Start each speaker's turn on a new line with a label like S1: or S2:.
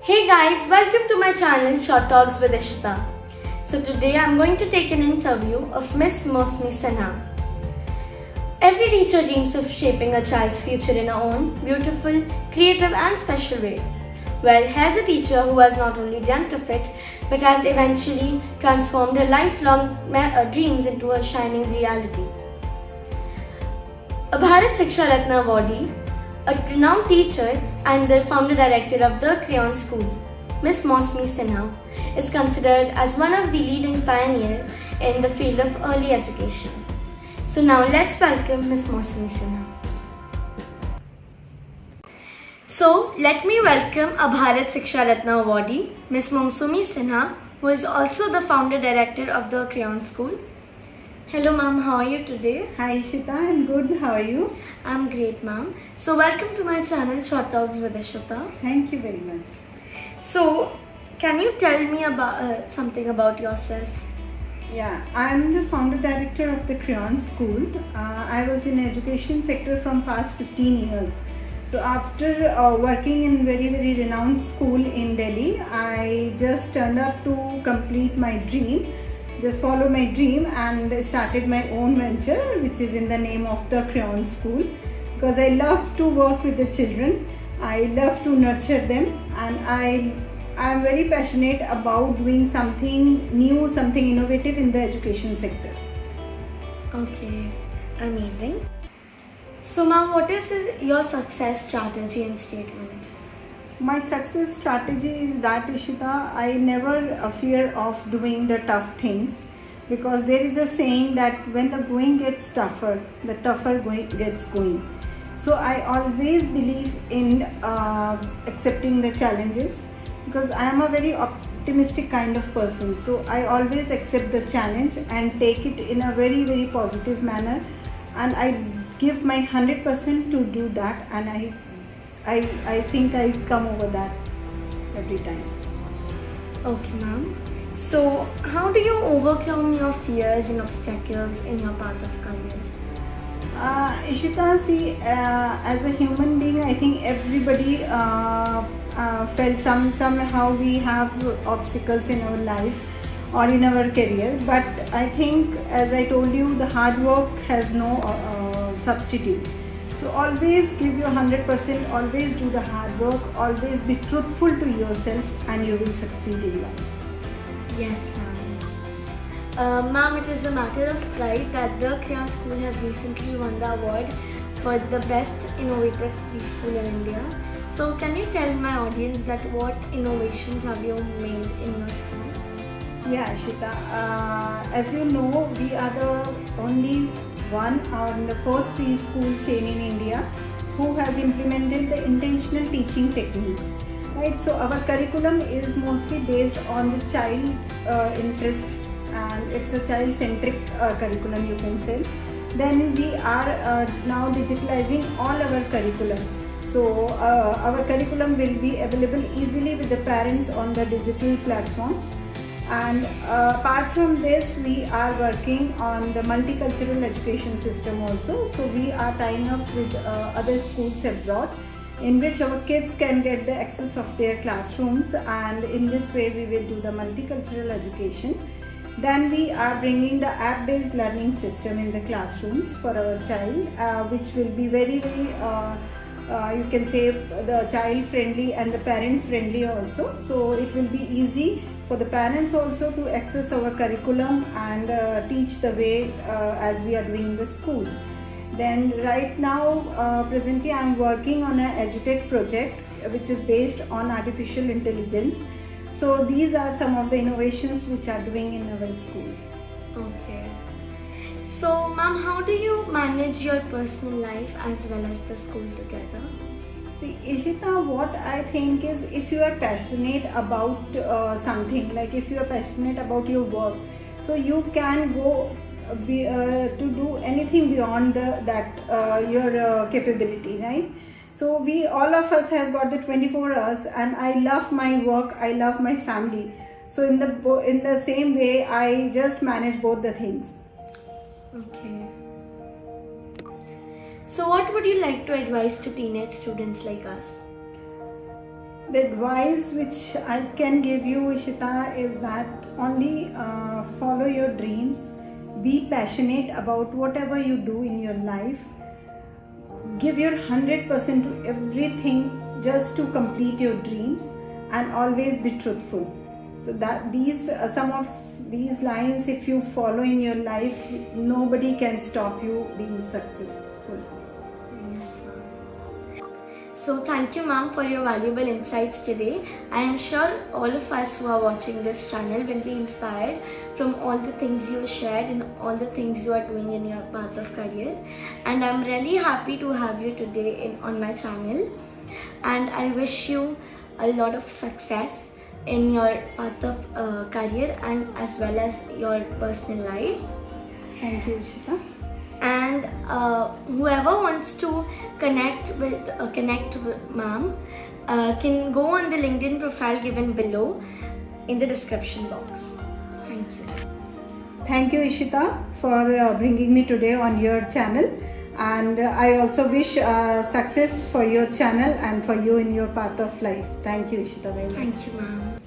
S1: Hey guys, welcome to my channel Short Talks with Ishita. So today I'm going to take an interview of Miss Mosmi Sinha. Every teacher dreams of shaping a child's future in her own beautiful, creative and special way. Well, here's a teacher who has not only dreamt of it, but has eventually transformed her lifelong dreams into a shining reality. A Bharat Shiksha Ratna awardee, a renowned teacher and the founder director of the Crayon School, Miss Mosmi Sinha, is considered as one of the leading pioneers in the field of early education. So now let's welcome Miss Mosmi Sinha. So let me welcome a Bharat Shiksha Ratna awardee, Miss Mosmi Sinha, who is also the founder director of the Crayon School. Hello ma'am, how are you today?
S2: Hi Ishita, I'm good. How are you?
S1: I'm great ma'am. So welcome to my channel Short Talks with Ishita.
S2: Thank you very much.
S1: So can you tell me about something about yourself?
S2: Yeah, I'm the founder director of the Crayon School. I was in education sector from past 15 years. So after working in very renowned school in Delhi, I just turned up to complete my dream. Just follow my dream and started my own venture, which is in the name of the Crayon School, because I love to work with the children. I love to nurture them, and I am very passionate about doing something new, something innovative in the education sector.
S1: Okay, amazing. So ma'am, what is your success strategy and statement?
S2: My success strategy is that, Ishita, I never fear of doing the tough things, because there is a saying that when the going gets tougher, the tougher gets going. So I always believe in accepting the challenges, because I am a very optimistic kind of person. So I always accept the challenge and take it in a very positive manner, and I give my 100% to do that, and I think I come over that every time.
S1: Okay ma'am. So how do you overcome your fears and obstacles in your path of career?
S2: Ishita, see, as a human being, I think everybody felt somehow we have obstacles in our life or in our career. But I think, as I told you, the hard work has no substitute. So always give your 100%, always do the hard work, always be truthful to yourself, and you will succeed in life.
S1: Yes ma'am. Ma'am, it is a matter of pride that the Crayon School has recently won the award for the best innovative preschool in India. So can you tell my audience that what innovations have you made in your school?
S2: Yeah, Shita. As you know, we are the only one on the first preschool chain in India who has implemented the intentional teaching techniques. Right. So our curriculum is mostly based on the child interest, and it's a child-centric curriculum, you can say. Then we are now digitalizing all our curriculum. So our curriculum will be available easily with the parents on the digital platforms. And apart from this, we are working on the multicultural education system also. So we are tying up with other schools abroad, in which our kids can get the access of their classrooms, and in this way we will do the multicultural education. Then we are bringing the app-based learning system in the classrooms for our child, which will be very you can say the child friendly and the parent friendly also. So it will be easy for the parents also to access our curriculum and teach the way as we are doing in the school. Then right now, presently I am working on an EduTech project which is based on artificial intelligence. So these are some of the innovations which are doing in our school.
S1: Okay. So ma'am, how do you manage your personal life as well as the school together?
S2: See, Ishita, what I think is, if you are passionate about something, like if you are passionate about your work, so you can go to do anything beyond your capability, right? So we all of us have got the 24 hours, and I love my work, I love my family. So in the same way, I just manage both the things.
S1: Okay. So what would you like to advise to teenage students like us?
S2: The advice which I can give you, Ishita, is that only follow your dreams, be passionate about whatever you do in your life, give your 100% to everything just to complete your dreams, and always be truthful. So that these some of these lines, if you follow in your life, nobody can stop you being successful.
S1: Yes, ma'am. So thank you, ma'am, for your valuable insights today. I am sure all of us who are watching this channel will be inspired from all the things you shared and all the things you are doing in your path of career. And I'm really happy to have you today on my channel. And I wish you a lot of success in your path of career and as well as your personal life.
S2: Thank you, Ishita.
S1: And whoever wants to connect with ma'am can go on the LinkedIn profile given below in the description box. Thank you.
S2: Thank you, Ishita, for bringing me today on your channel. And I also wish success for your channel and for you in your path of life. Thank you, Ishita, very much.
S1: Thank you, ma'am.